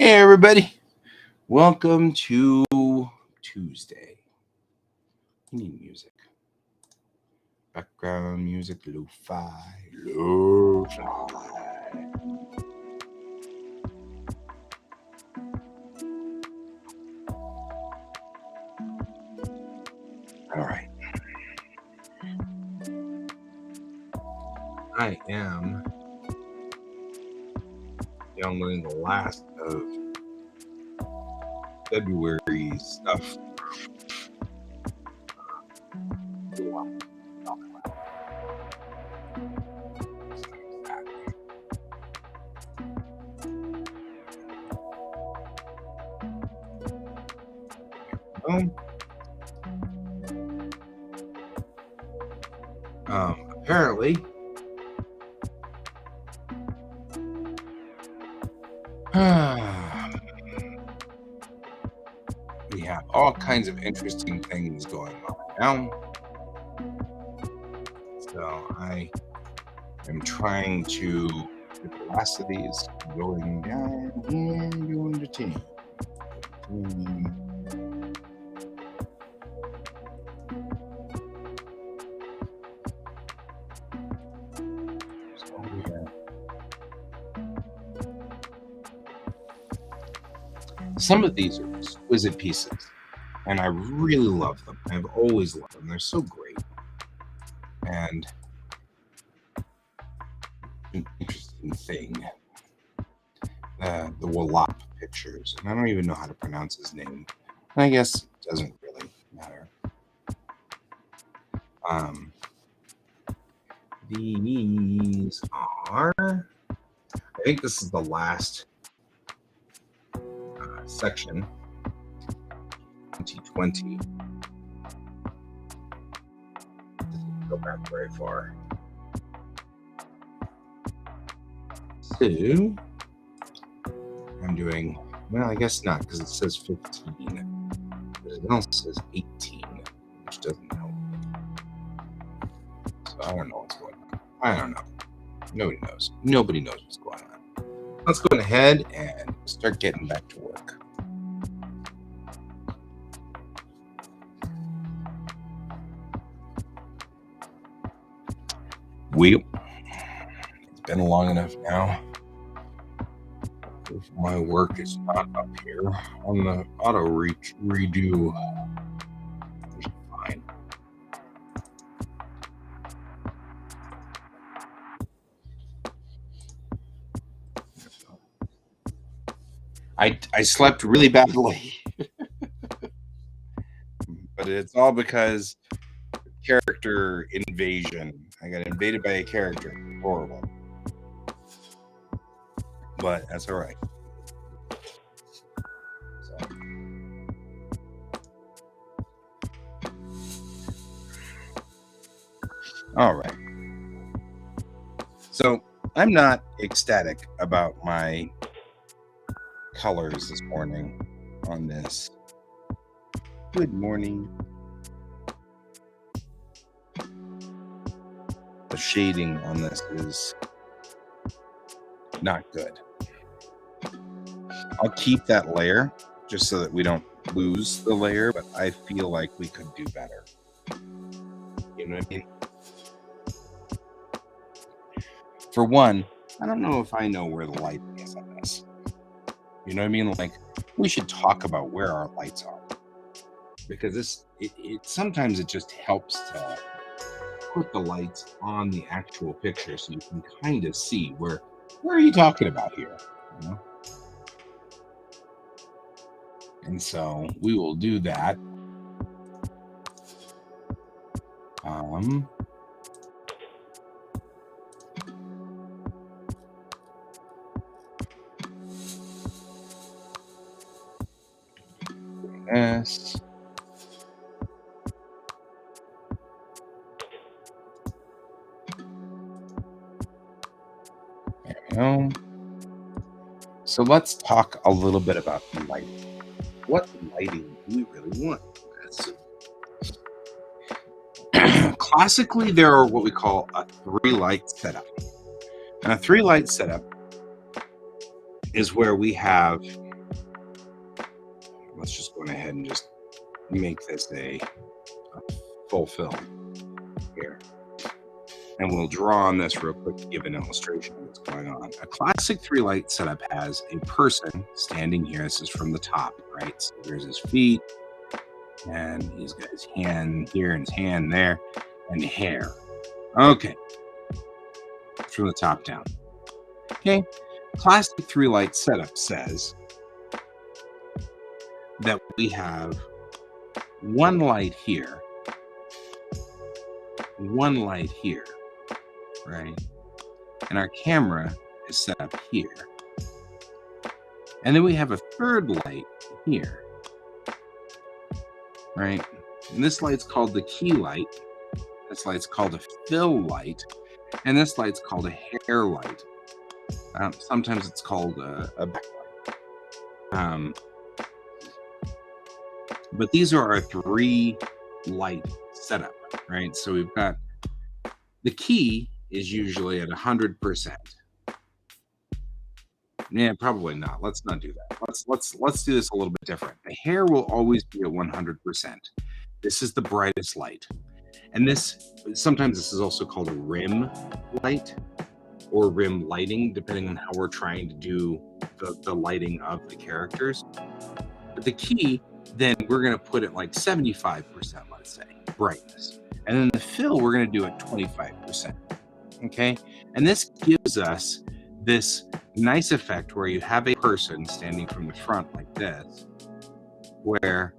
Hey, everybody. Welcome to Tuesday. We need music. Background music, lo-fi. All right. I am downloading the last of February stuff. Apparently, we have all kinds of interesting things going on now. So I am trying to get the last of these going down and going to 10. Some of these are exquisite pieces, and I really love them. I've always loved them. They're so great. And an interesting thing, the QuaCk pictures. And I don't even know how to pronounce his name. I guess it doesn't really matter. These are, I think this is the last section, 2020. Doesn't go back very far. So I'm doing, well, I guess not, because it says 15, but it also says 18, which doesn't help. So I don't know what's going on. I don't know. Nobody knows. Nobody knows what's going on. Let's go ahead and start getting back to work. It's been long enough now. If my work is not up here on the auto redo, fine. I slept really badly, but it's all because character invasion. I got invaded by a character. Horrible. But that's all right. All right. So I'm not ecstatic about my colors this morning on this. Good morning. The shading on this is not good. I'll keep that layer just so that we don't lose the layer, but I feel like we could do better. You know what I mean? For one, I don't know if I know where the light is on this. You know what I mean? Like, we should talk about where our lights are, because sometimes it just helps to put the lights on the actual picture so you can kind of see where are you talking about here, you know? And so we will do that. Yes. There we go. So let's talk a little bit about the lighting. What lighting do we really want? Classically, there are what we call a 3-light setup. And a 3-light setup is where we have let's just go ahead and just make this a full fill here. And we'll draw on this real quick to give an illustration of what's going on. A classic 3-light setup has a person standing here. This is from the top, right? So there's his feet, and he's got his hand here and his hand there, and hair. Okay. From the top down. Okay. Classic 3-light setup says that we have one light here, one light here, right? And our camera is set up here. And then we have a third light here, right? And this light's called the key light. This light's called a fill light. And this light's called a hair light. Sometimes it's called a backlight. But these are our 3-light setup, right? So we've got the key is usually at 100%. Yeah, probably not. Let's not do that. Let's do this a little bit different. The hair will always be at 100%. This is the brightest light. And sometimes this is also called a rim light or rim lighting, depending on how we're trying to do the lighting of the characters. But the key, then we're going to put it like 75%, let's say, brightness. And then the fill, we're going to do at 25%. Okay. And this gives us this nice effect where you have a person standing from the front like this, where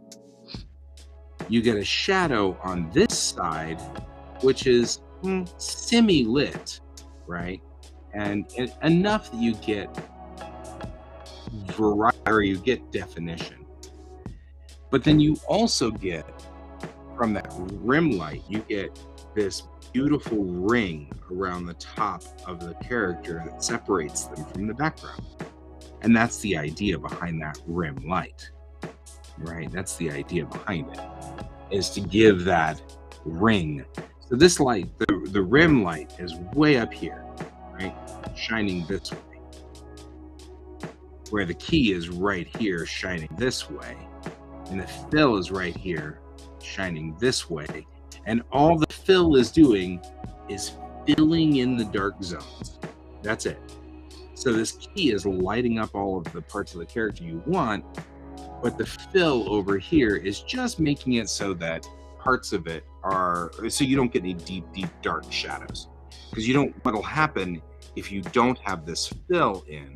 you get a shadow on this side, which is semi-lit, right? And enough that you get variety, or you get definition. But then you also get, from that rim light, you get this beautiful ring around the top of the character that separates them from the background. And that's the idea behind that rim light, right? That's the idea behind it, is to give that ring. So this light, the rim light, is way up here, right? Shining this way. Where the key is right here, shining this way. And the fill is right here, shining this way. And all the fill is doing is filling in the dark zones. That's it. So this key is lighting up all of the parts of the character you want, but the fill over here is just making it so that parts of it are, so you don't get any deep, dark shadows. Because what'll happen if you don't have this fill in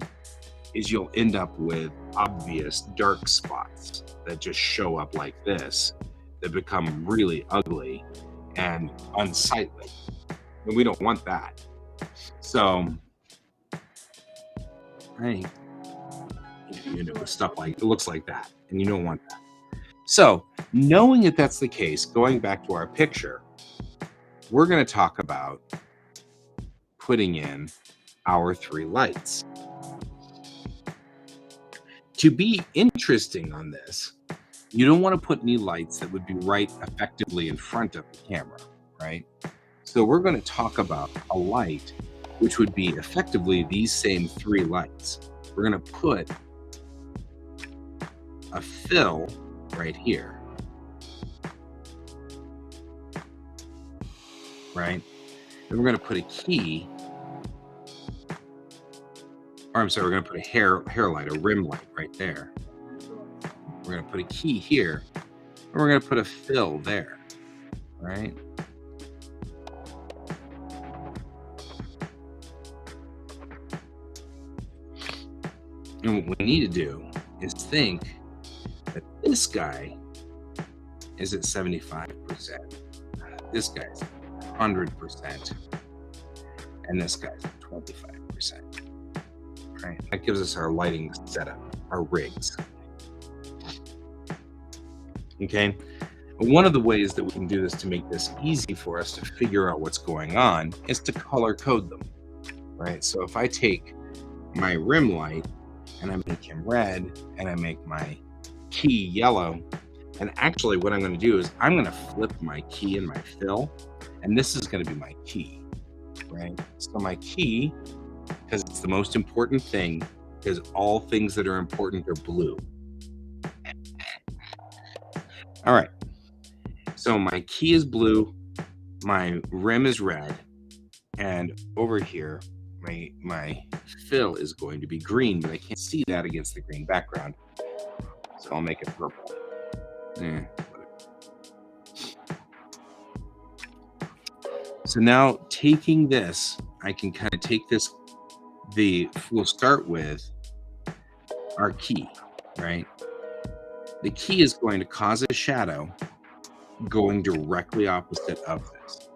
is you'll end up with obvious dark spots that just show up like this, that become really ugly and unsightly. And we don't want that. So, right, stuff like, it looks like that, and you don't want that. So, knowing that that's the case, going back to our picture, we're going to talk about putting in our 3 lights. To be interesting on this, you don't want to put any lights that would be right effectively in front of the camera, right? So we're going to talk about a light which would be effectively these same 3 lights. We're going to put a fill right here, right? And we're going to put a key, or I'm sorry, we're going to put a hair light, a rim light right there. We're going to put a key here, and we're going to put a fill there, right? And what we need to do is think that this guy is at 75%, this guy's at 100%, and this guy's at 25%. Right? That gives us our lighting setup, our rigs. Okay. One of the ways that we can do this to make this easy for us to figure out what's going on is to color code them, right? So if I take my rim light and I make him red and I make my key yellow, and actually what I'm going to do is I'm going to flip my key and my fill, and this is going to be my key, right? So my key, because it's the most important thing, because all things that are important are blue. All right. So my key is blue, my rim is red, and over here, my fill is going to be green, but I can't see that against the green background. So I'll make it purple. So now taking this, I can kind of take this, we'll start with our key, right? The key is going to cause a shadow going directly opposite of this,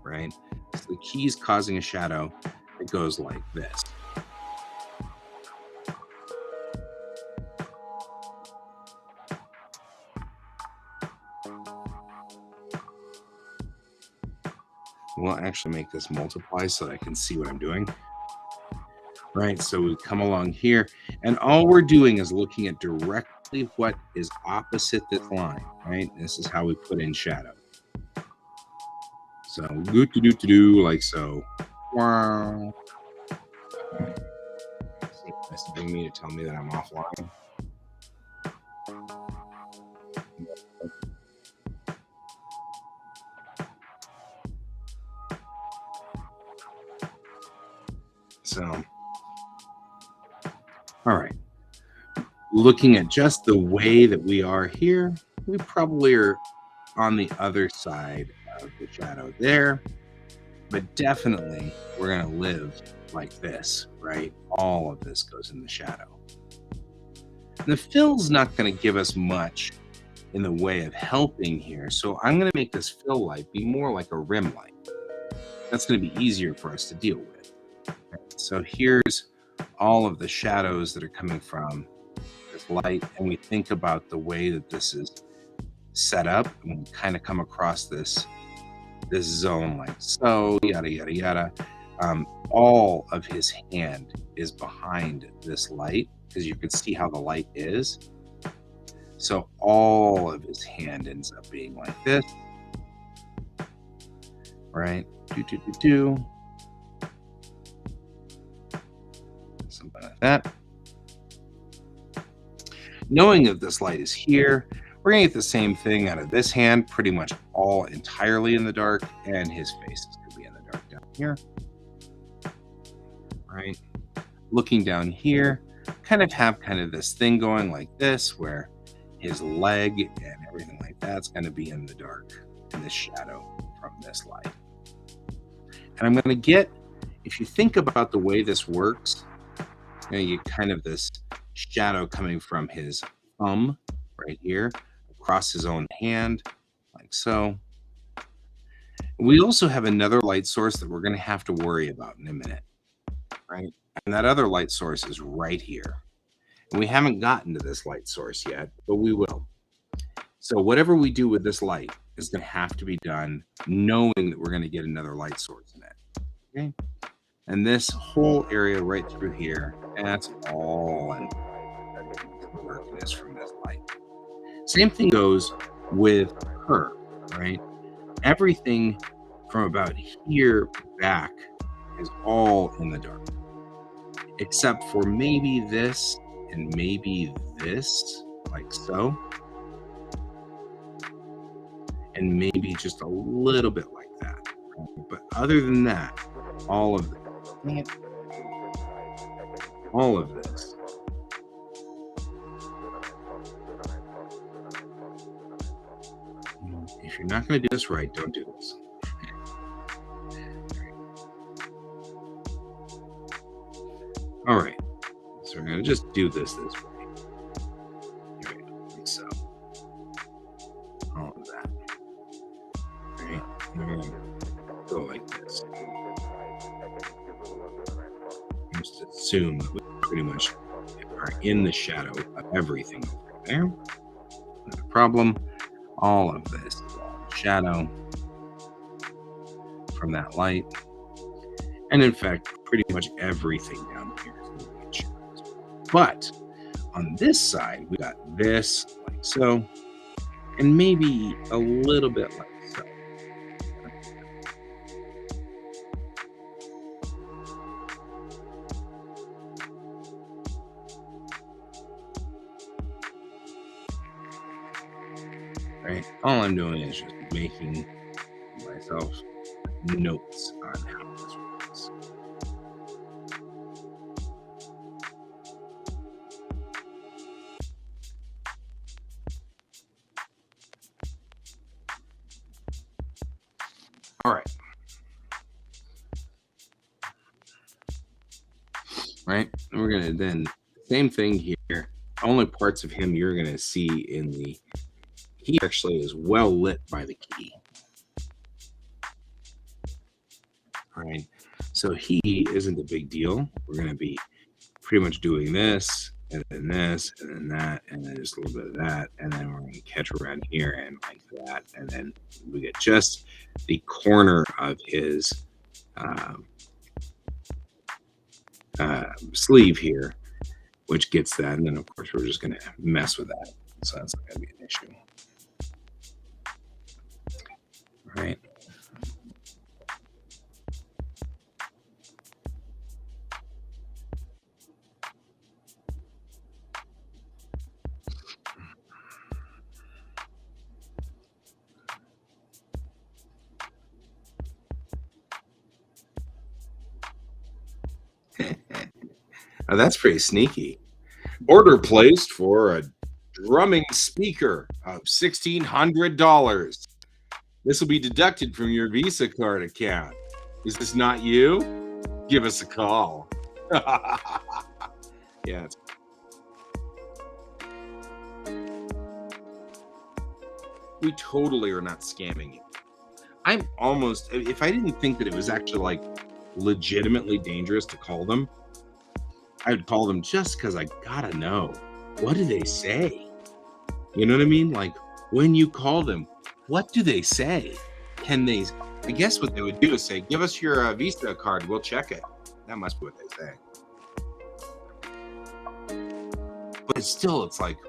right? So the key is causing a shadow that goes like this. We'll actually make this multiply so that I can see what I'm doing. Right, so we come along here, and all we're doing is looking at directly what is opposite this line, right? This is how we put in shadow. So, do like so. Wow. It's messaging me to tell me that I'm offline. So, all right. Looking at just the way that we are here, we probably are on the other side of the shadow there, but definitely we're going to live like this, right? All of this goes in the shadow. And the fill's not going to give us much in the way of helping here, so I'm going to make this fill light be more like a rim light. That's going to be easier for us to deal with. So here's all of the shadows that are coming from this light, and we think about the way that this is set up, and we kind of come across this zone like so, yada yada yada. All of his hand is behind this light because you can see how the light is. So all of his hand ends up being like this, right? Something like that. Knowing that this light is here, we're going to get the same thing out of this hand, pretty much all entirely in the dark, and his face is going to be in the dark down here. Right? Looking down here, kind of this thing going like this, where his leg and everything like that's going to be in the dark, in this shadow from this light. And I'm going to get, if you think about the way this works, you get kind of this shadow coming from his thumb right here across his own hand, like so. We also have another light source that we're going to have to worry about in a minute, right? And that other light source is right here. And we haven't gotten to this light source yet, but we will. So whatever we do with this light is going to have to be done knowing that we're going to get another light source in it. Okay? And this whole area right through here, that's all in darkness from this light. Same thing goes with her, right? Everything from about here back is all in the dark, except for maybe this and maybe this, like so. And maybe just a little bit like that. But other than that, all of this. If you're not going to do this right, don't do this. All right. So we're going to just do this way. Right, like so. All of that. All right. And we're going to go like this. Just assume that we pretty much are in the shadow of everything over there. Not a problem. All of this is all shadow from that light. And in fact, pretty much everything down here is going to be in shadow as well. But on this side, we got this like so, and maybe a little bit like so. right? All I'm doing is just making myself notes on how this works. All right. Right. We're going to then, same thing here. Only parts of him you're going to see in the, he actually is well lit by the key. All right. So he isn't a big deal. We're going to be pretty much doing this and then this and then that and then just a little bit of that. And then we're going to catch around here and like that. And then we get just the corner of his sleeve here, which gets that. And then, of course, we're just going to mess with that. So that's not going to be an issue. All right. Oh, that's pretty sneaky. Order placed for a drumming speaker of $1,600. This will be deducted from your Visa card account. Is this not you? Give us a call. Yeah. We totally are not scamming you. I'm almost, if I didn't think that it was actually like legitimately dangerous to call them, I would call them just because I gotta know, what do they say? You know what I mean? Like when you call them, what do they say? Can they, I guess what they would do is say, give us your Visa card, we'll check it. That must be what they say. But still, it's like,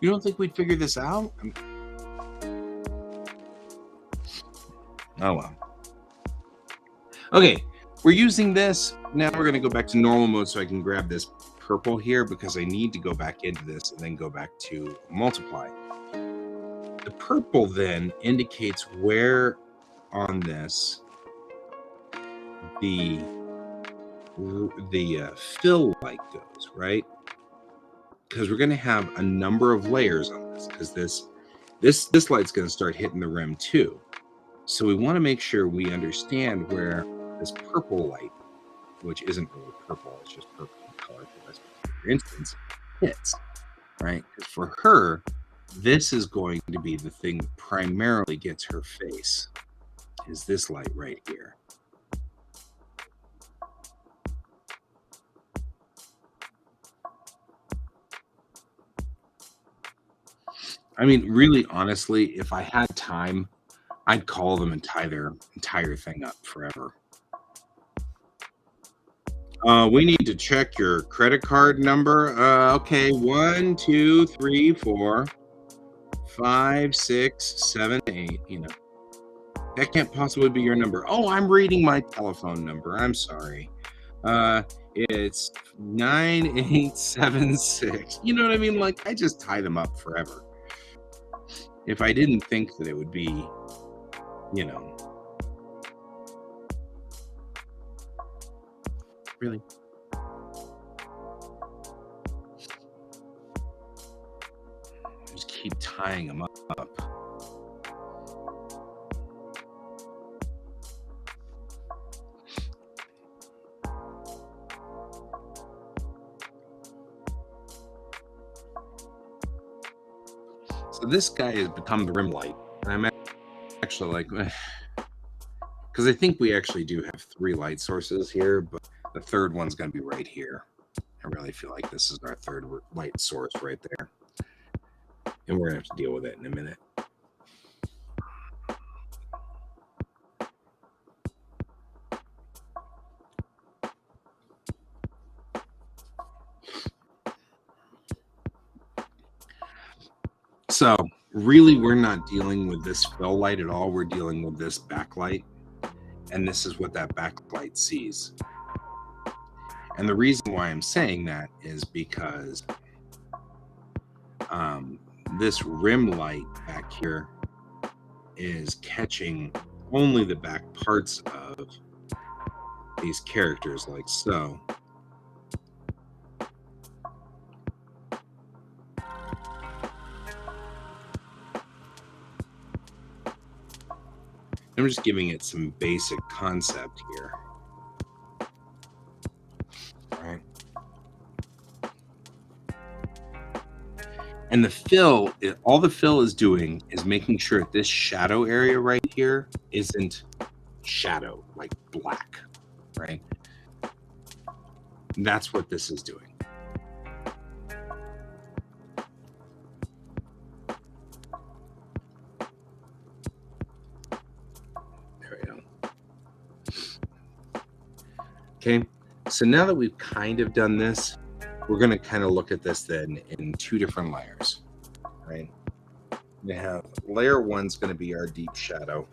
you don't think we'd figure this out? I mean, oh well. Okay, we're using this. Now we're going to go back to normal mode so I can grab this purple here because I need to go back into this and then go back to multiply. The purple then indicates where on this the fill light goes, right? Because we're going to have a number of layers on this because this light's going to start hitting the rim too. So we want to make sure we understand where this purple light, which isn't really purple, it's just purple in color for this particular instance, hits, right? Because for her, this is going to be the thing that primarily gets her face, is this light right here. I mean, really, honestly, if I had time, I'd call them and tie their entire thing up forever. We need to check your credit card number. Okay, 1, 2, 3, 4, 5, 6, 7, 8. You know, that can't possibly be your number. Oh, I'm reading my telephone number. I'm sorry. It's 9876. You know what I mean? Like, I just tie them up forever. If I didn't think that it would be, you know, really. Just keep tying them up. So this guy has become the rim light. And I'm actually like, because I think we actually do have 3 light sources here, but the third one's going to be right here. I really feel like this is our third light source right there. And we're going to have to deal with it in a minute. So really, we're not dealing with this fill light at all. We're dealing with this backlight. And this is what that backlight sees. And the reason why I'm saying that is because this rim light back here is catching only the back parts of these characters, like so. I'm just giving it some basic concept here. Right. And the fill, all the fill is doing is making sure this shadow area right here isn't shadow, like black, right? And that's what this is doing. There we go. Okay, so now that we've kind of done this, we're going to kind of look at this then in two different layers, right? We have layer one's going to be our deep shadow.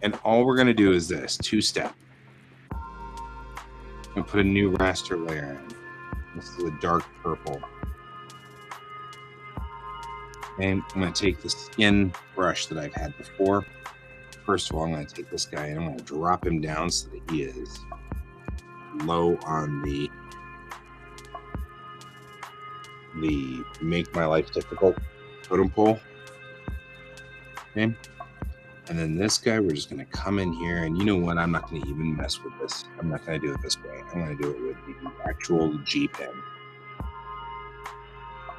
And all we're going to do is this, two-step. And put a new raster layer in. This is a dark purple. And I'm going to take the skin brush that I've had before. First of all, I'm going to take this guy and I'm going to drop him down so that he is low on the make my life difficult totem pole. Okay. And then this guy, we're just going to come in here, and you know what? I'm not going to even mess with this. I'm not going to do it this way. I'm going to do it with the actual G pen.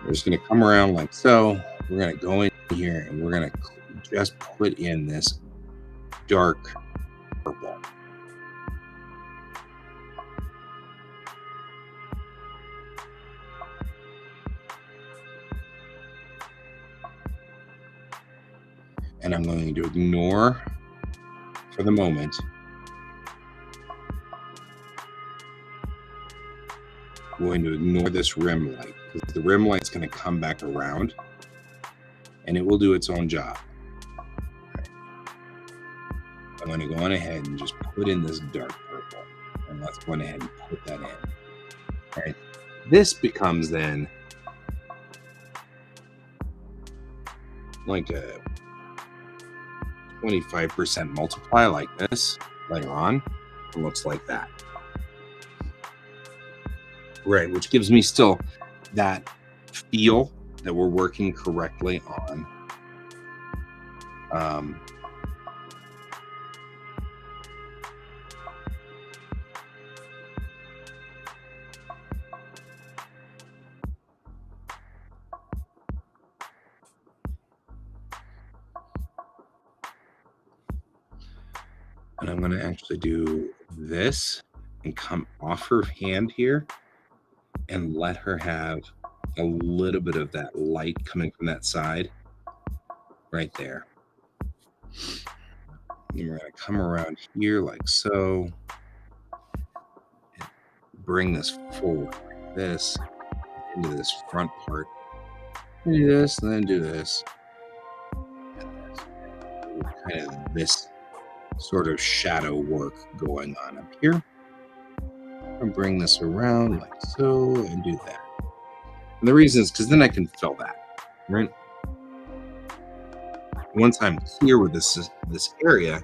We're just going to come around like so. We're going to go in here and we're going to just put in this dark purple. And I'm going to ignore, for the moment, I'm going to ignore this rim light, because the rim light's going to come back around and it will do its own job. I'm going to go on ahead and just put in this dark purple, and let's go on ahead and put that in. All right. This becomes then like a 25% multiply like this. Later on, it looks like that. Right, which gives me still that feel that we're working correctly on. And I'm going to actually do this and come off her hand here and let her have a little bit of that light coming from that side right there. And we're going to come around here like so, and bring this forward like this into this front part. Do this and then do this. And this. Kind of this sort of shadow work going on up here. And bring this around like so and do that. And the reason is because then I can fill that, right? Once I'm here with this area,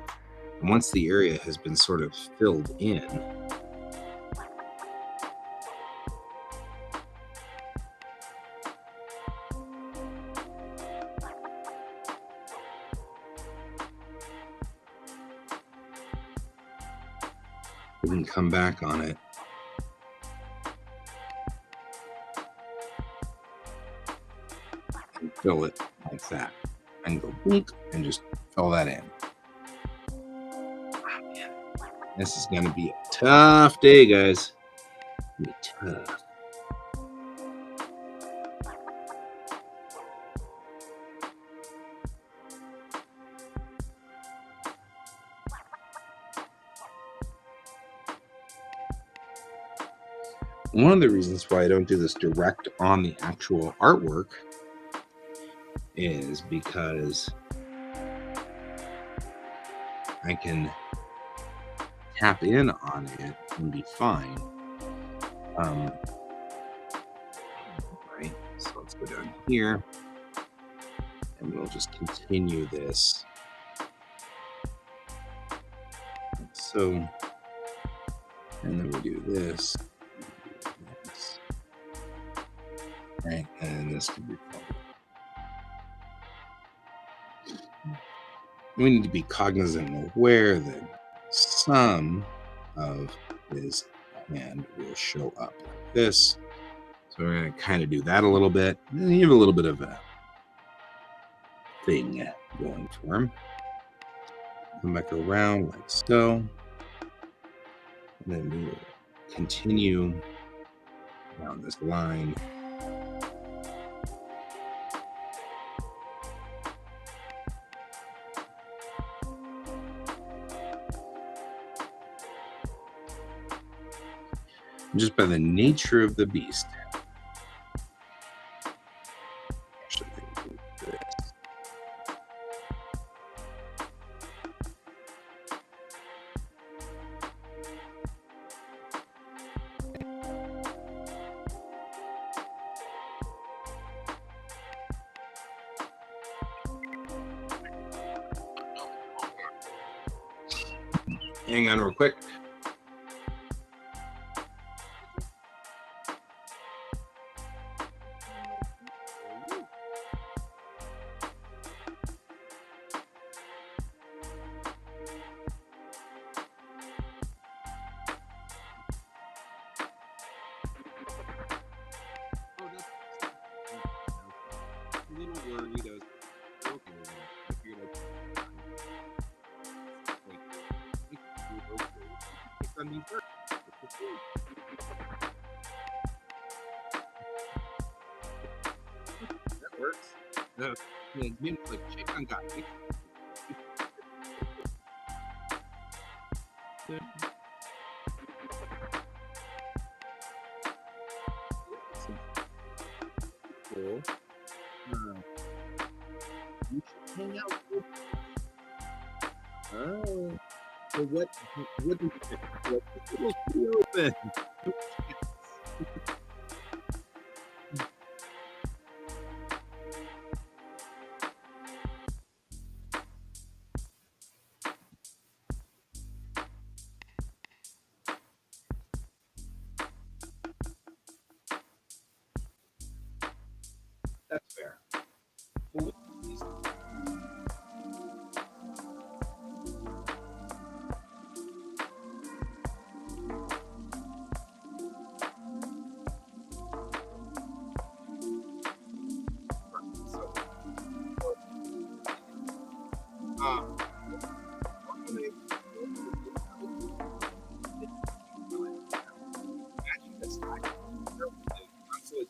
and once the area has been sort of filled in, we can come back on it and fill it like that. I can go blink and just fill that in. Oh, man. This is going to be a tough day, guys. It's gonna be tough. One of the reasons why I don't do this direct on the actual artwork is because I can tap in on it and be fine. Right, so let's go down here, and we'll just continue this like so. And then we do this, right? And this could be fun. We need to be cognizant and aware that some of his hand will show up like this. So we're going to kind of do that a little bit. And then you have a little bit of a thing going for him. Come back around like so. And then we will continue down this line. Just by the nature of the beast. Actually, do this. Hang on real quick. That works. No, like chicken got me. Cool. You should hang out with. Oh, so what did you pick? What open? That's fair.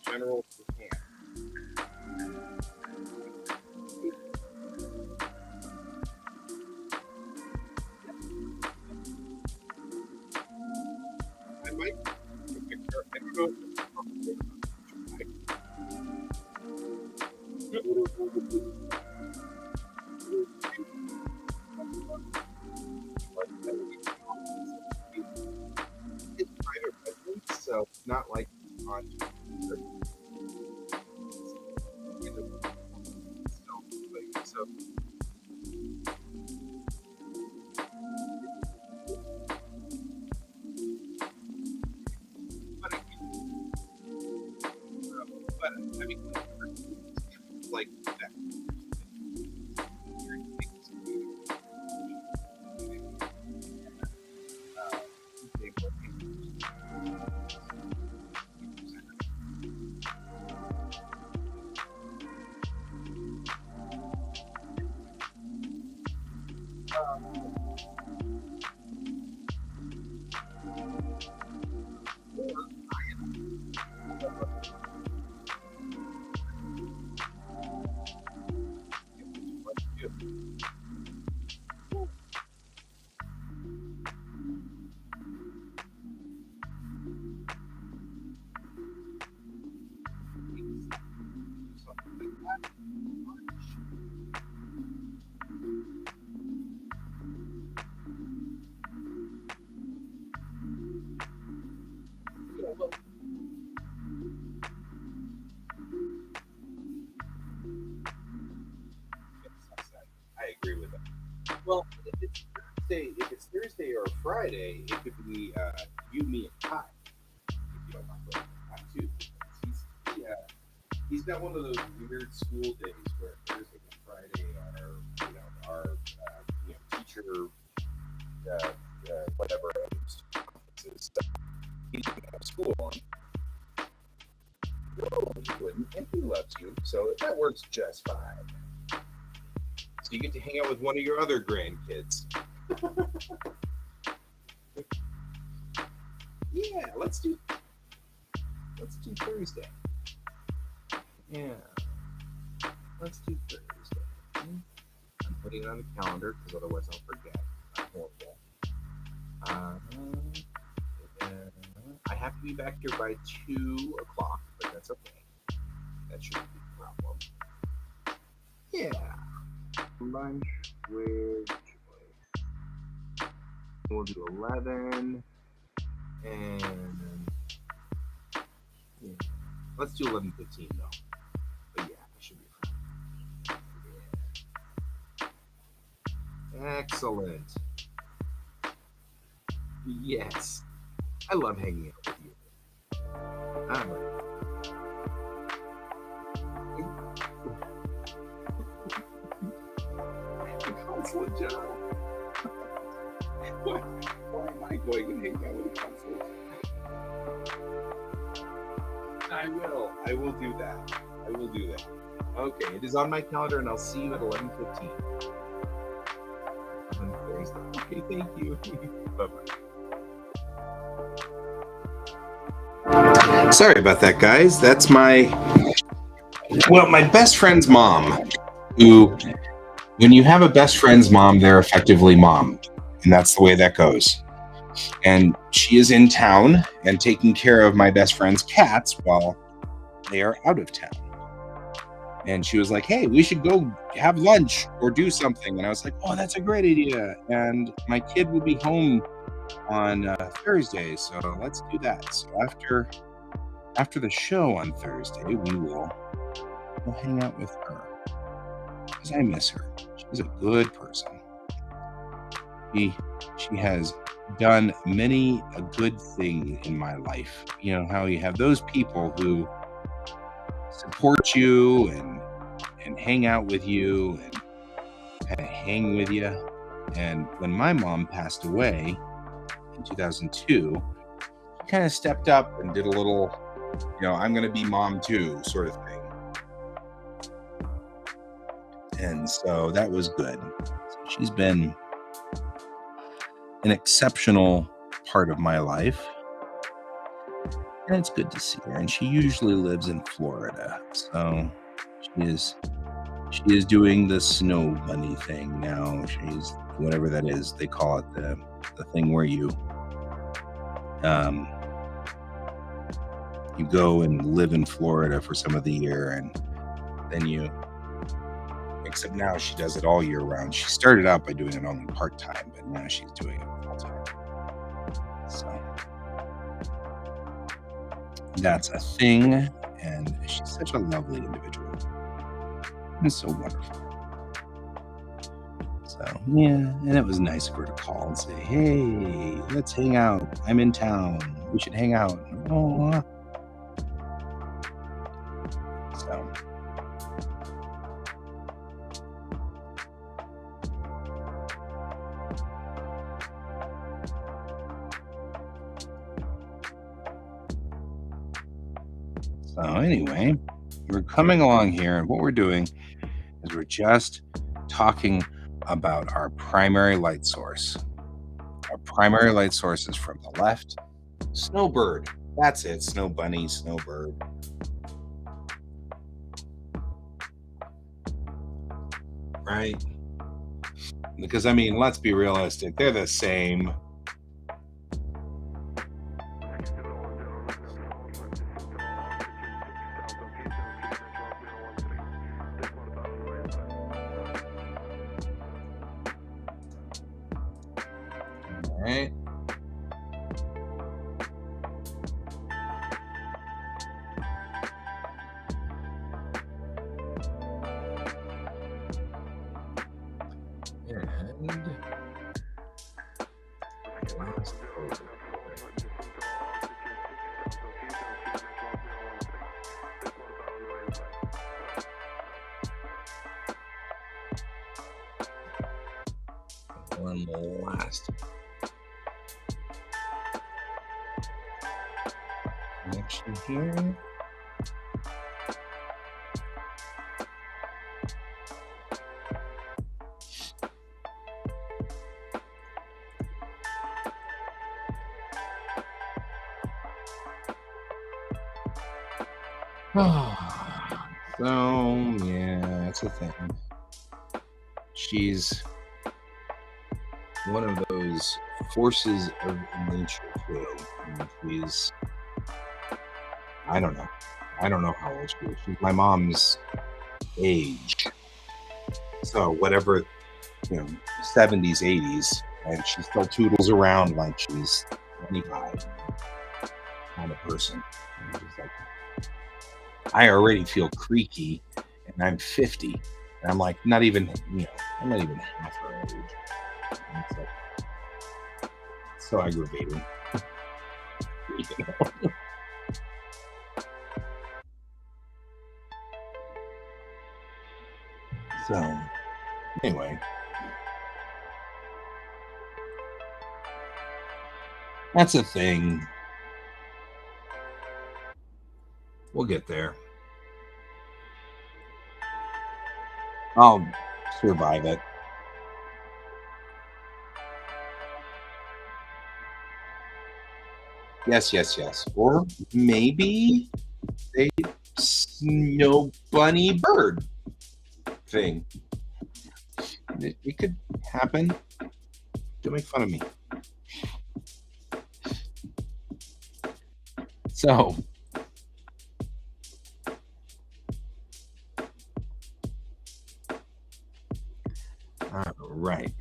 General hand. I might take a picture. I don't know. It's private residence, so it's not like on. So but I mean, like that. Friday, it could be you, me, and Kai. If you don't mind going with Kai too, because he's got one of those weird school days where Thursday and Friday are teacher whatever conferences. He doesn't have school on. No, he wouldn't, and he loves you, so that works just fine. So you get to hang out with one of your other grandkids. Yeah, let's do Thursday. Yeah, let's do Thursday. I'm putting it on the calendar because otherwise I'll forget. I'm horrible. I have to be back here by 2 o'clock, but that's okay. That shouldn't be a problem. Yeah. Lunch with Joy. We'll do 11. And yeah. Let's do 11:15 though. But yeah, I should be fine. Yeah. Excellent. Yes. I love hanging out with you. All right. Consulate General. Why am I going and hang out with the consulate? I will do that. Okay, it is on my calendar, and I'll see you at 11:15 on Thursday. Okay, thank you. Bye-bye. Sorry about that, guys. That's my best friend's mom, who, when you have a best friend's mom, they're effectively mom. And that's the way that goes. And she is in town and taking care of my best friend's cats while they are out of town. And she was like, hey, we should go have lunch or do something. And I was like, oh, that's a great idea. And my kid will be home on Thursday, so let's do that. So after the show on Thursday, we'll hang out with her because I miss her. She's a good person. She has done many a good thing in my life. You know how you have those people who support you and hang out with you and kind of hang with you. And when my mom passed away in 2002, she kind of stepped up and did a little, I'm going to be mom too sort of thing. And so that was good. So she's been an exceptional part of my life. And it's good to see her. And she usually lives in Florida. So she is doing the snow bunny thing now. She's whatever that is. They call it the thing where you go and live in Florida for some of the year, and then except now she does it all year round. She started out by doing it only part-time, but now she's doing it full-time. So that's a thing, and she's such a lovely individual. And so wonderful. So, yeah, and it was nice of her to call and say, hey, let's hang out. I'm in town. We should hang out. Oh. So anyway, we're coming along here, and what we're doing is we're just talking about our primary light source. Our primary light source is from the left. Snowbird. That's it. Snow bunny, snowbird. Right? Because, let's be realistic. They're the same. Right. And connection here. So, yeah, that's a thing. She's one of those forces of nature, too. And she's, I don't know. I don't know how old she is. She's my mom's age. So, whatever, 70s, 80s, and she still toodles around like she's 25 kind of person. And she's like, I already feel creaky, and I'm 50, and I'm like, not even, I'm not even half her age. And it's like so aggravating. you know? So, anyway, that's a thing. We'll get there. I'll survive it. Yes, yes, yes. Or maybe a snow bunny bird thing. It could happen. Don't make fun of me. So, all right.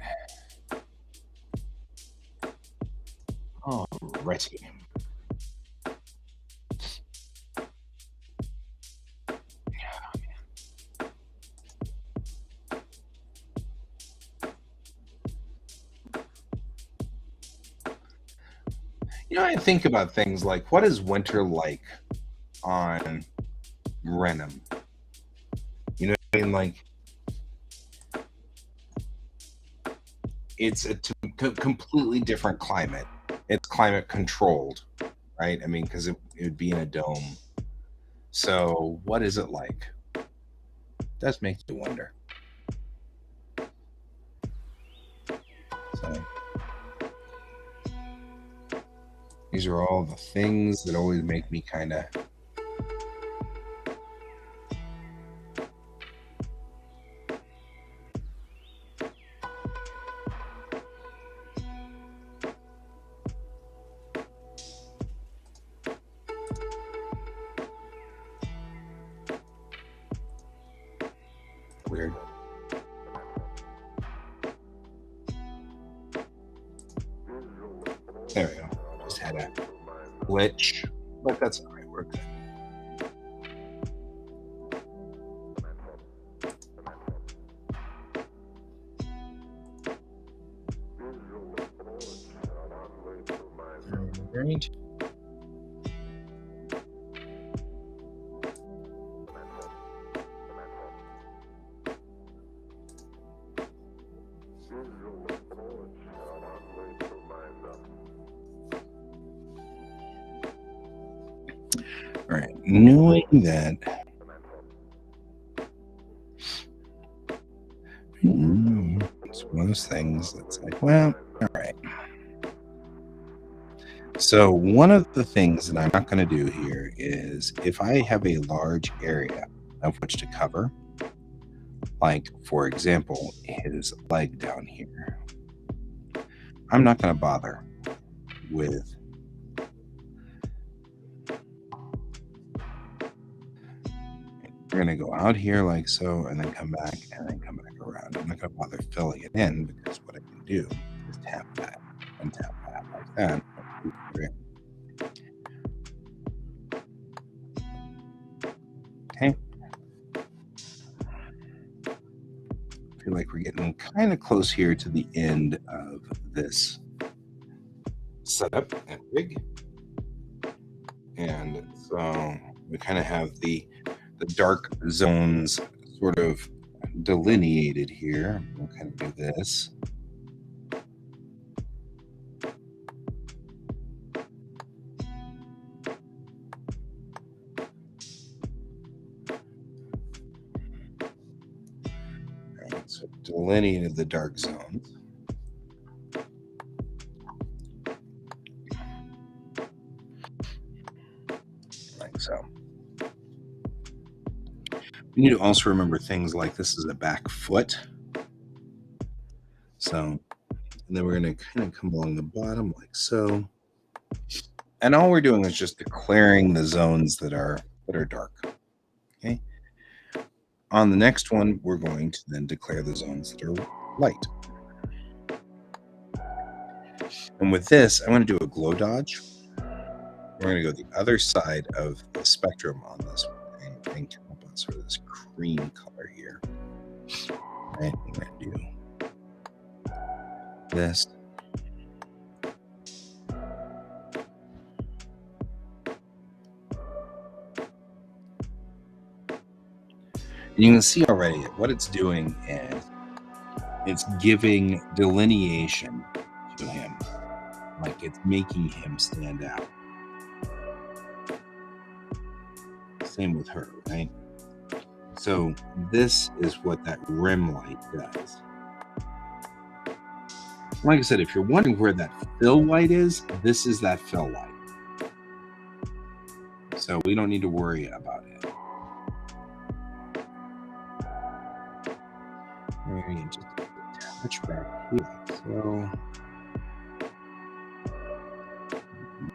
All righty. I think about things like, what is winter like on Renham? You know what I mean? Like, it's a completely different climate. It's climate controlled, right? I mean, because it would be in a dome. So, what is it like? Does make you wonder. So, these are all the things that always make me kind of. Weird. There we go. Just had a glitch, but that's all right. We're good. All right. All right. Knowing that. It's one of those things that's like, well, all right. So, one of the things that I'm not going to do here is, if I have a large area of which to cover, like, for example, his leg down here, I'm not going to bother with we're going to go out here like so, and then come back and then come back around. I'm not going to bother filling it in, because what I can do is tap that and tap that like that. Okay. I feel like we're getting kind of close here to the end of this setup and rig. And so we kind of have the dark zones sort of delineated here. We'll kind of do this. So delineated the dark zones. Like so. You need to also remember things like this is a back foot. So, and then we're going to kind of come along the bottom like so. And all we're doing is just declaring the zones that are dark. Okay. On the next one, we're going to then declare the zones that are light. And with this, I'm going to do a glow dodge. We're going to go the other side of the spectrum on this one and come up on sort of this cream color here. Right, I'm going to do this. And you can see already what it's doing is it's giving delineation to him. Like it's making him stand out. Same with her, right? So this is what that rim light does. Like I said, if you're wondering where that fill light is, this is that fill light. So we don't need to worry about it. Maybe just touch back here. So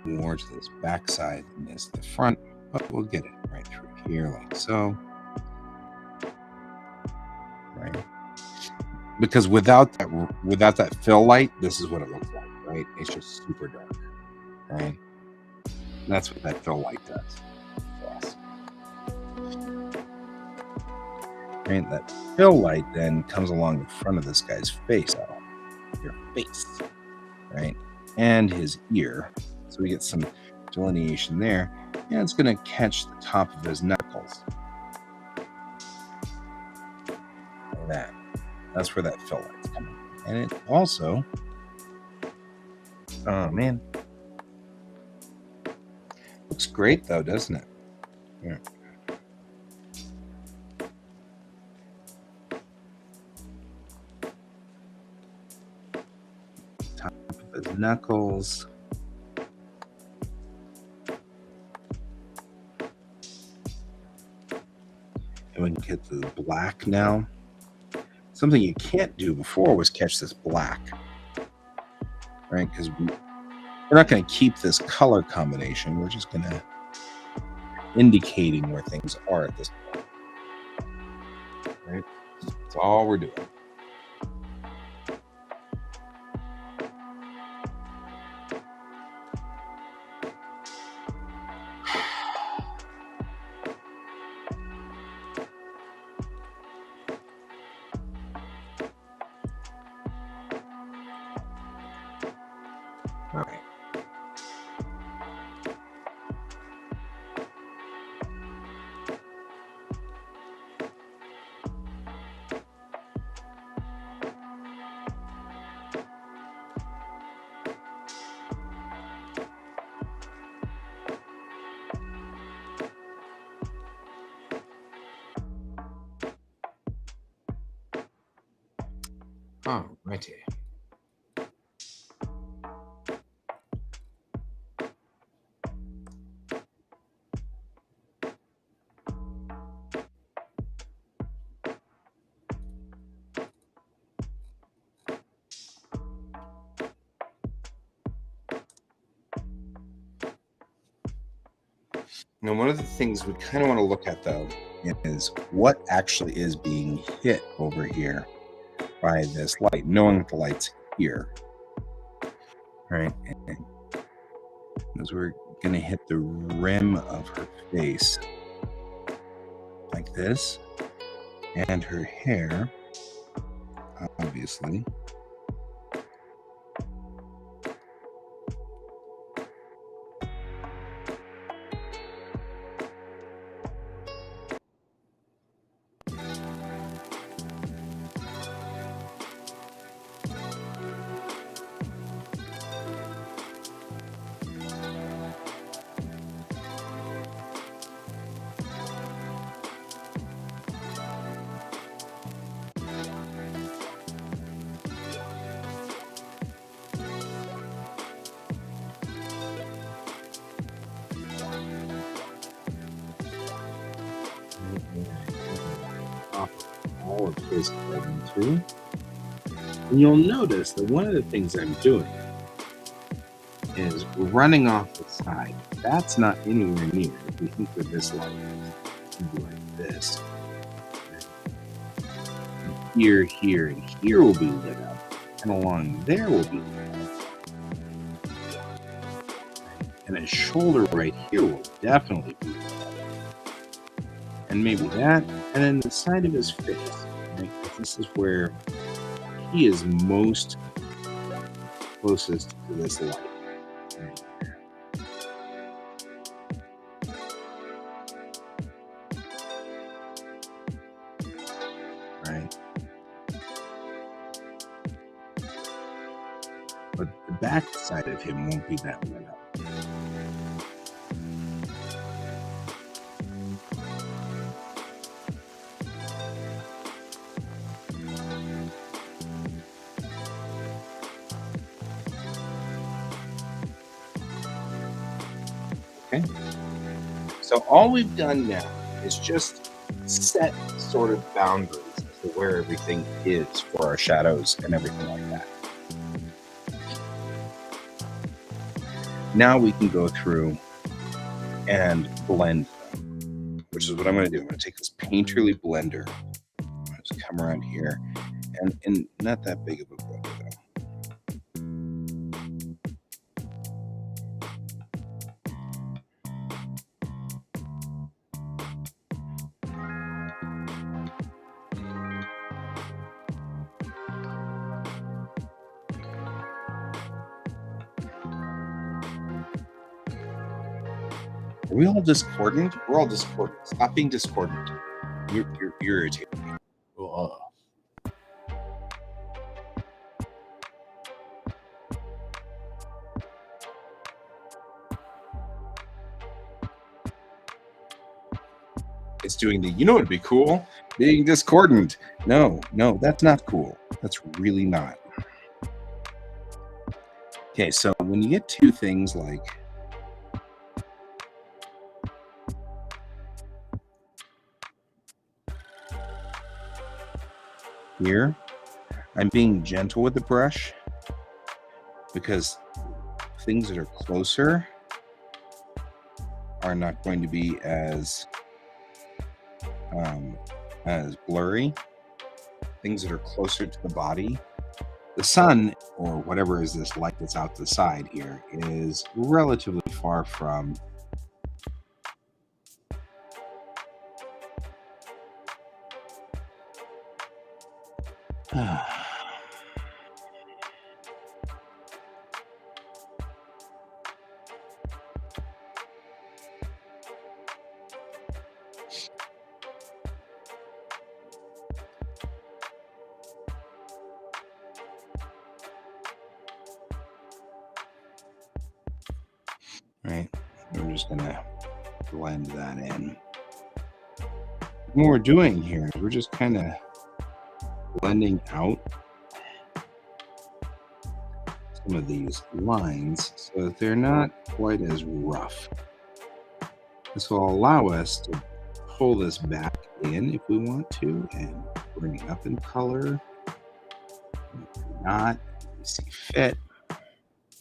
more to this back side than this the front, but we'll get it right through here like so. Right. Because without that fill light, this is what it looks like, right? It's just super dark, right? That's what that fill light does for us. Right? That fill light then comes along the front of this guy's face, your face, right? And his ear. So we get some delineation there. And it's going to catch the top of his knuckles. Like that. That's where that fill light's coming. And it also, oh man, looks great though, doesn't it? Yeah. Top of his knuckles. And we can get the black now. Something you can't do before was catch this black, right? Because we're not going to keep this color combination. We're just going to indicating where things are at this point, right? That's all we're doing. All right. All righty. Now, one of the things we kind of want to look at, though, is what actually is being hit over here by this light, knowing that the light's here, right? And as we're going to hit the rim of her face like this, and her hair, obviously. of his clothing too. And you'll notice that one of the things I'm doing is running off the side. That's not anywhere near. If you think of this light, it'd be like this. And here, and here will be lit up. And along there will be lit up. And his shoulder right here will definitely be lit up. And maybe that. And then the side of his face. Right? This is where he is most closest to this light. Right. But the back side of him won't be that lit up. Okay. So all we've done now is just set sort of boundaries as to where everything is for our shadows and everything like that. Now we can go through and blend them, which is what I'm going to do. I'm going to take this Painterly blender. I'm going to just come around here, and not that big of a blender though. Are we all discordant? We're all discordant. Stop being discordant. You're irritating me. It's doing the, you know, it'd be cool being discordant. No, that's not cool. That's really not. Okay, so when you get to things like here, I'm being gentle with the brush because things that are closer are not going to be as blurry. Things that are closer to the body, the sun or whatever is this light that's out the side here is relatively far from right. We're just gonna blend that in. What we're doing here is we're just kind of blending out some of these lines so that they're not quite as rough. This will allow us to pull this back in if we want to and bring it up in color. If not, we see fit.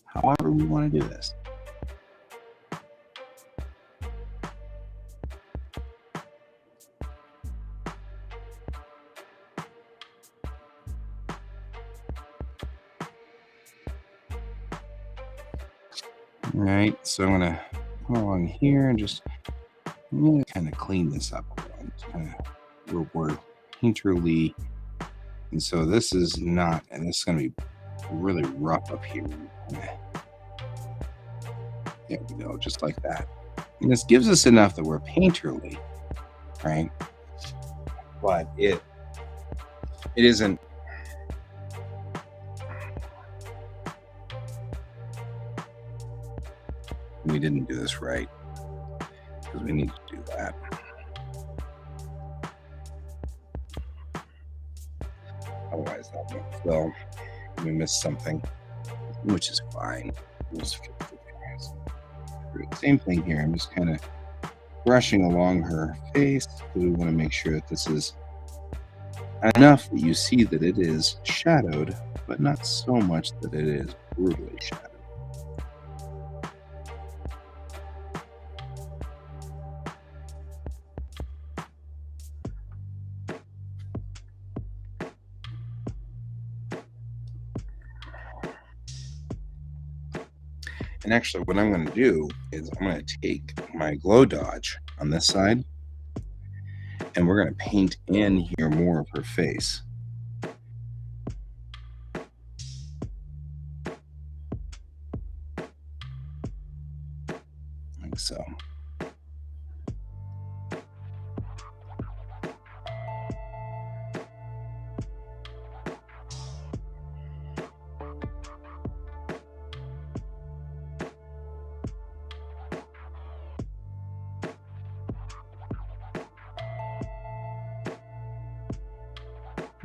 However we want to do this. All right, so I'm gonna come along here and just kind of clean this up a little. Just kind of we're painterly, and so this is not, and this is gonna be really rough up here. There we go, just like that. And this gives us enough that we're painterly, right? But it isn't. We didn't do this right because we need to do that. Otherwise, that won't flow. We missed something, which is fine. We'll just fix it, guys. Same thing here. I'm just kind of brushing along her face because we want to make sure that this is enough that you see that it is shadowed, but not so much that it is brutally shadowed. And actually, what I'm going to do is I'm going to take my glow dodge on this side, and we're going to paint in here more of her face. Like so.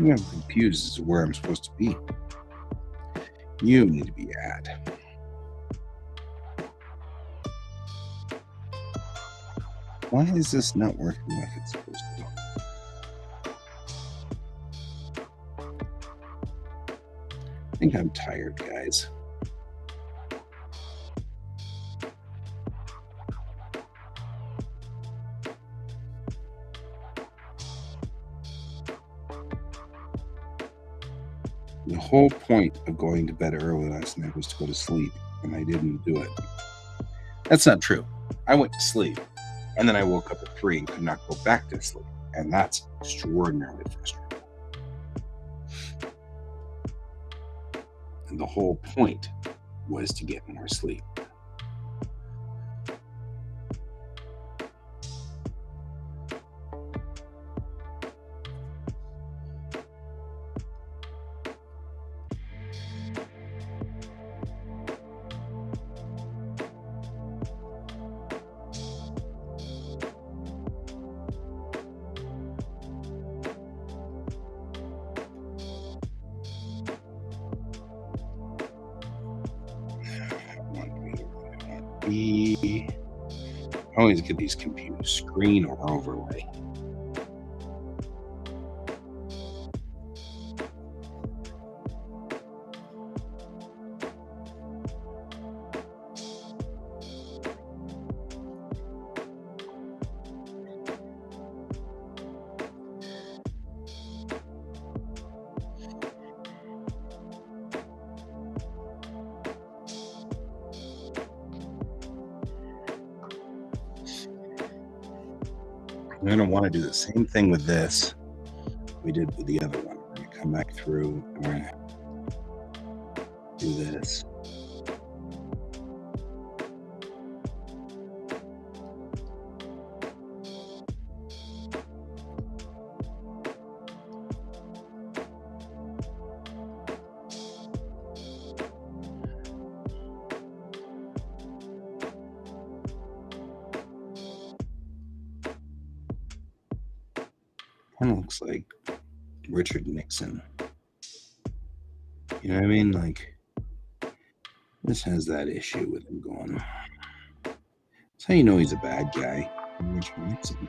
I'm confused as to where I'm supposed to be. You need to be at. Why is this not working like it's supposed to? I think I'm tired, guys. The whole point of going to bed early last night was to go to sleep, and I didn't do it. That's not true. I went to sleep, and then I woke up at 3 and could not go back to sleep, and that's extraordinarily frustrating. And the whole point was to get more sleep. I always get these confused, screen or overlay. I'm going to want to do the same thing with this we did with the other one. We're going to come back through and we're going to do this. Kind of looks like Richard Nixon. You know what I mean? Like, this has that issue with him going. That's how you know he's a bad guy. Richard Nixon.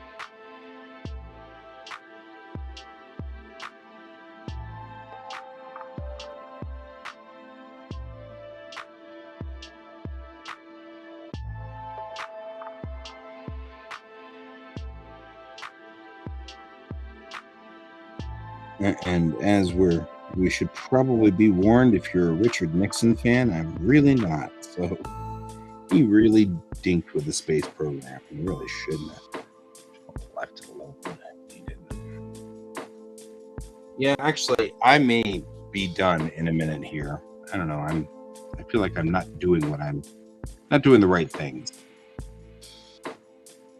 And as we should probably be warned, if you're a Richard Nixon fan, I'm really not. So he really dinked with the space program. He really shouldn't have left it alone. He didn't. Yeah, actually, I may be done in a minute here. I don't know. I feel like I'm not doing the right things.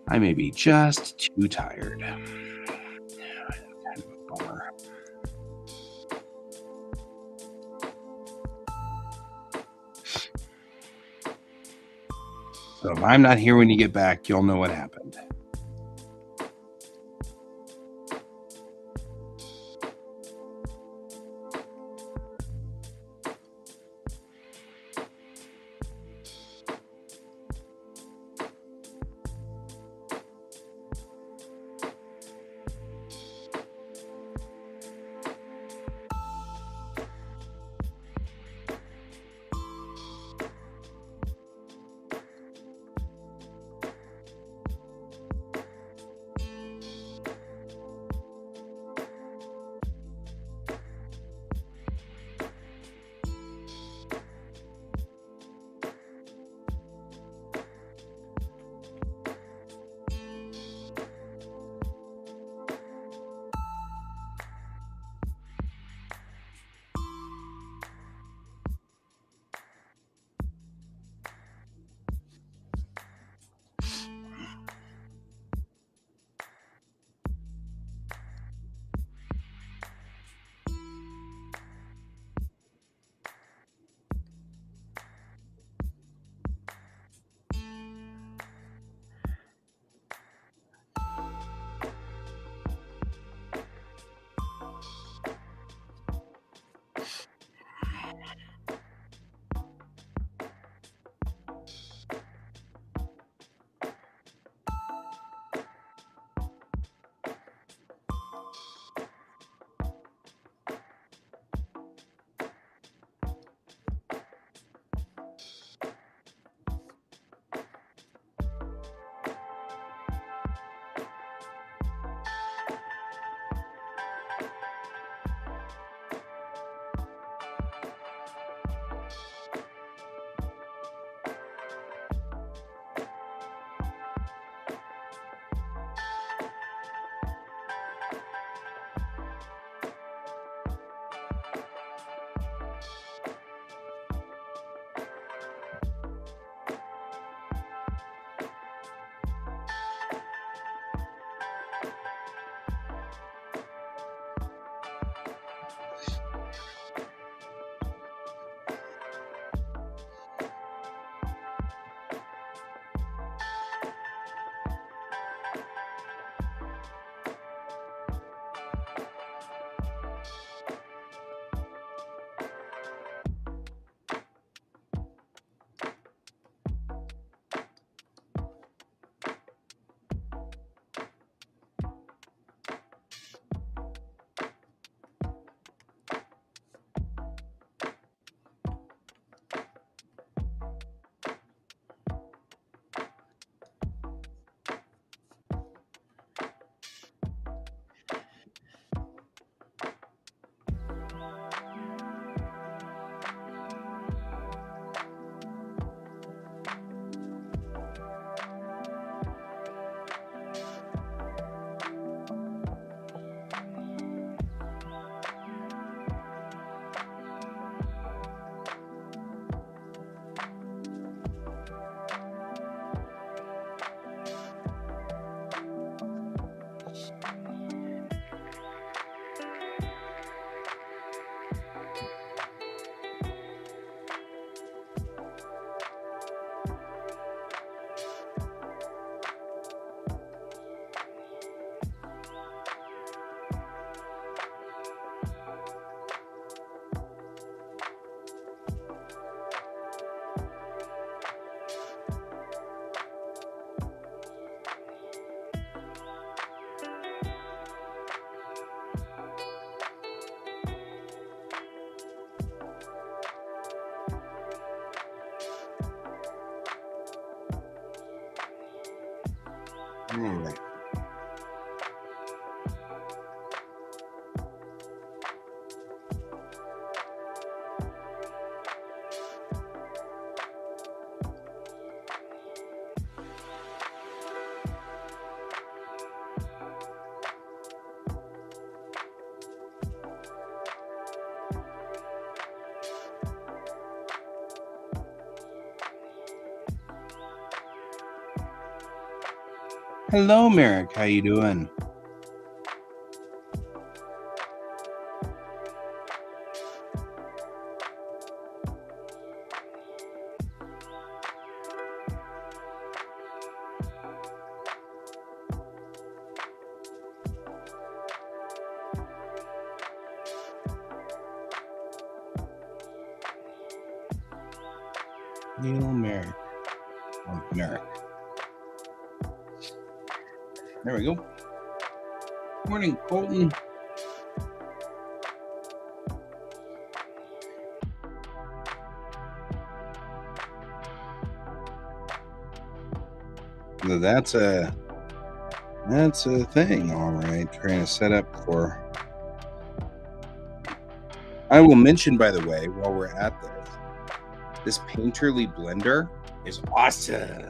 I may be just too tired. Kind of a bummer. So if I'm not here when you get back, you'll know what happened. All right. Hello, Merrick. How you doing? Neil Merrick. Oh, Merrick. There we go. Morning, Colton. That's a thing, all right. Trying to set up for. I will mention, by the way, while we're at this Painterly blender is awesome.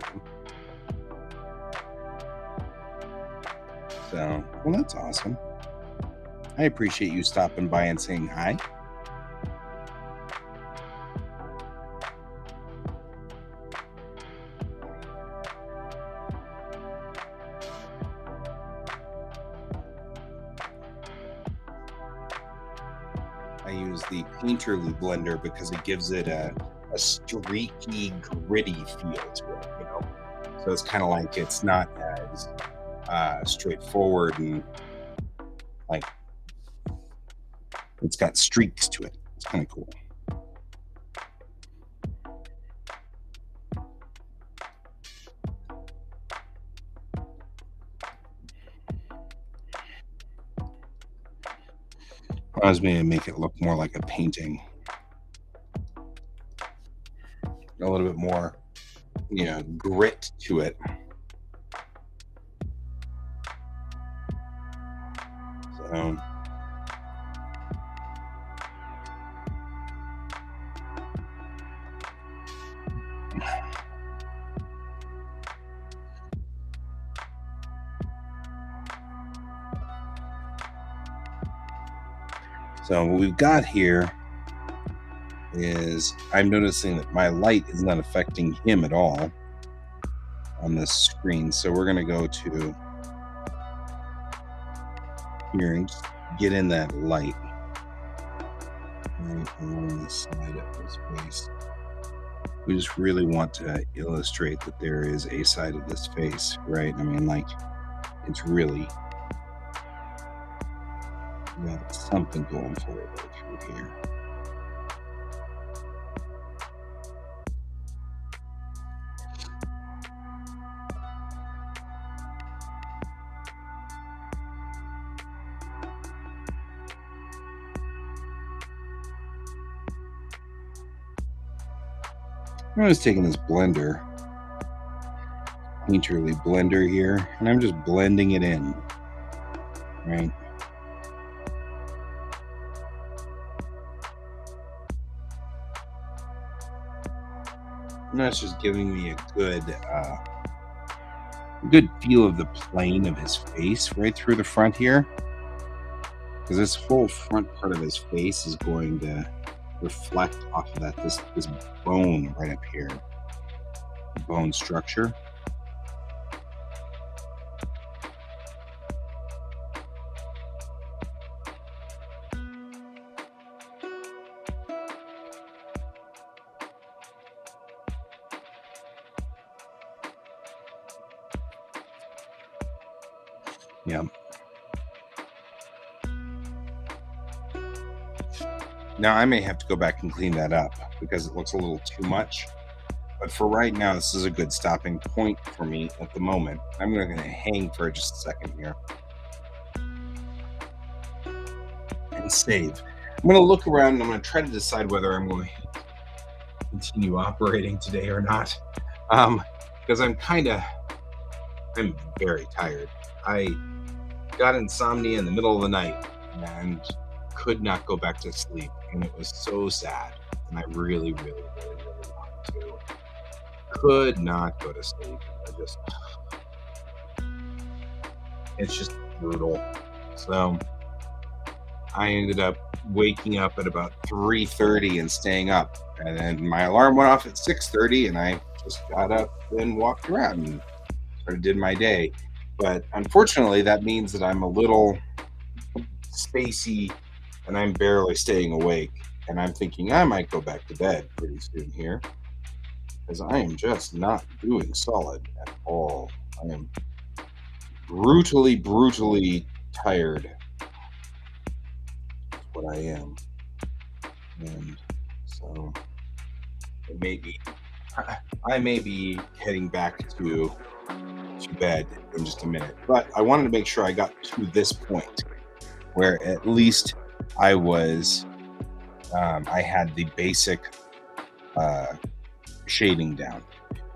So, well, that's awesome. I appreciate you stopping by and saying hi. I use the Painterly blender because it gives it a streaky, gritty feel to it, you know. So it's kind of like it's not as straightforward and like it's got streaks to it. It's kind of cool. Allows me to make it look more like a painting. A little bit more, you know, grit to it. So what we've got here is I'm noticing that my light is not affecting him at all on this screen. So we're going to go to here and just get in that light right along the side of his face. We just really want to illustrate that there is a side of this face, right? I mean, like, it's really got something going for it right through here. I'm just taking this blender, Painterly blender here, and I'm just blending it in, right? And that's just giving me a good feel of the plane of his face right through the front here, because this whole front part of his face is going to reflect off of that this bone right up here, the bone structure. Yeah. Now I may have to go back and clean that up because it looks a little too much. But for right now, this is a good stopping point for me at the moment. I'm going to hang for just a second here and save. I'm going to look around and I'm going to try to decide whether I'm going to continue operating today or not. Because I'm kind of I'm very tired. I got insomnia in the middle of the night and could not go back to sleep, and it was so sad. And I really, really, really, really wanted to. Could not go to sleep. I just, it's just brutal. So I ended up waking up at about 3:30 and staying up. And then my alarm went off at 6:30, and I just got up and walked around and sort of did my day. But unfortunately, that means that I'm a little spacey and I'm barely staying awake. And I'm thinking I might go back to bed pretty soon here because I am just not doing solid at all. I am brutally, brutally tired. Is what I am. And so it may be, I may be heading back to bed in just a minute. But I wanted to make sure I got to this point where at least I was, I had the basic uh, shading down.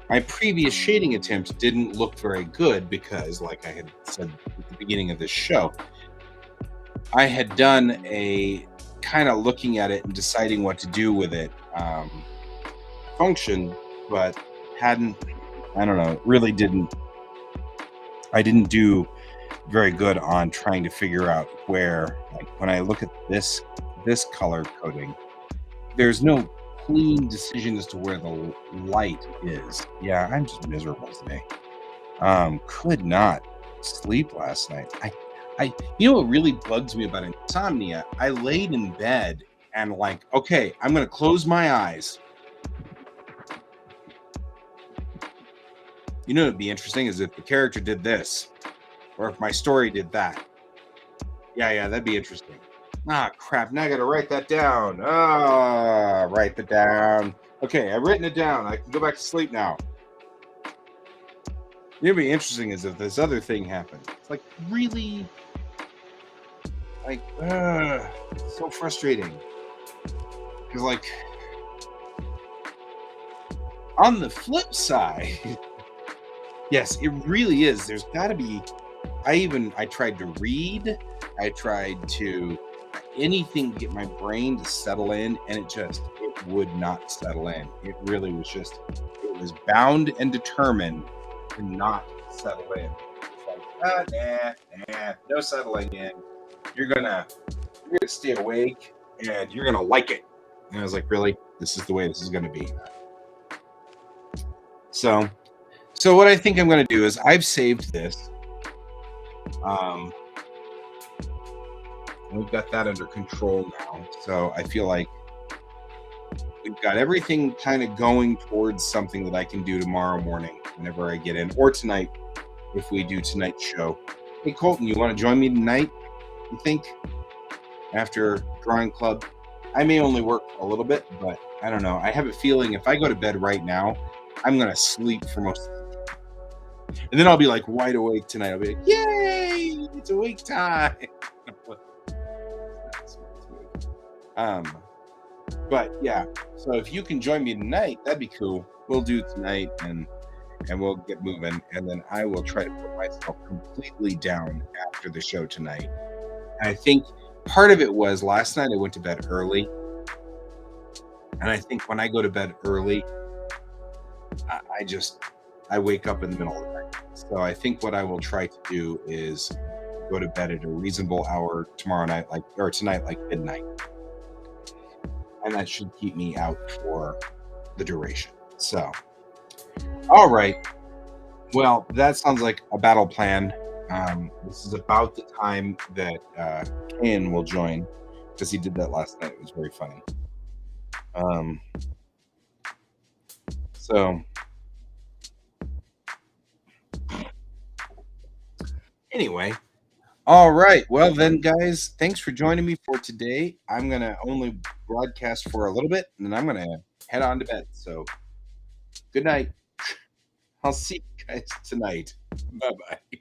My previous shading attempt didn't look very good because, like I had said at the beginning of this show, I had done a kind of looking at it and deciding what to do with it function, but hadn't, I don't know, really didn't, I didn't do very good on trying to figure out where, like when I look at this color coding, there's no clean decision as to where the light is. Yeah, I'm just miserable today. Could not sleep last night. You know what really bugs me about insomnia? I laid in bed and like, okay, I'm gonna close my eyes. You know, it'd be interesting is if the character did this, or if my story did that. Yeah, that'd be interesting. Ah, crap! Now I gotta write that down. Ah, write that down. Okay, I've written it down. I can go back to sleep now. It'd be interesting is if this other thing happened. It's like really, like, so frustrating. Because like, on the flip side, yes, it really is. There's got to be. I tried to read. I tried to anything to get my brain to settle in, and it would not settle in. It really was just it was bound and determined to not settle in. It's like, no settling in. You're gonna stay awake and you're gonna like it. And I was like, really? This is the way this is gonna be. So what I think I'm gonna do is I've saved this. We've got that under control now. So I feel like we've got everything kind of going towards something that I can do tomorrow morning whenever I get in, or tonight if we do tonight's show. Hey, Colton, you want to join me tonight? You think? After drawing club? I may only work a little bit, but I don't know. I have a feeling if I go to bed right now, I'm going to sleep for most of the time. And then I'll be like wide awake tonight. I'll be like, yay, it's awake time. But yeah, so if you can join me tonight, that'd be cool. We'll do tonight and we'll get moving, and then I will try to put myself completely down after the show tonight. And I think part of it was last night I went to bed early, and I think when I go to bed early, I wake up in the middle of the night. So I think what I will try to do is go to bed at a reasonable hour tomorrow night, or tonight, like midnight. And that should keep me out for the duration. So, all right. Well, that sounds like a battle plan. This is about the time that Ken will join because he did that last night. It was very funny. So, anyway. All right. Well, then, guys, thanks for joining me for today. I'm going to only broadcast for a little bit, and then I'm going to head on to bed. So, good night. I'll see you guys tonight. Bye-bye.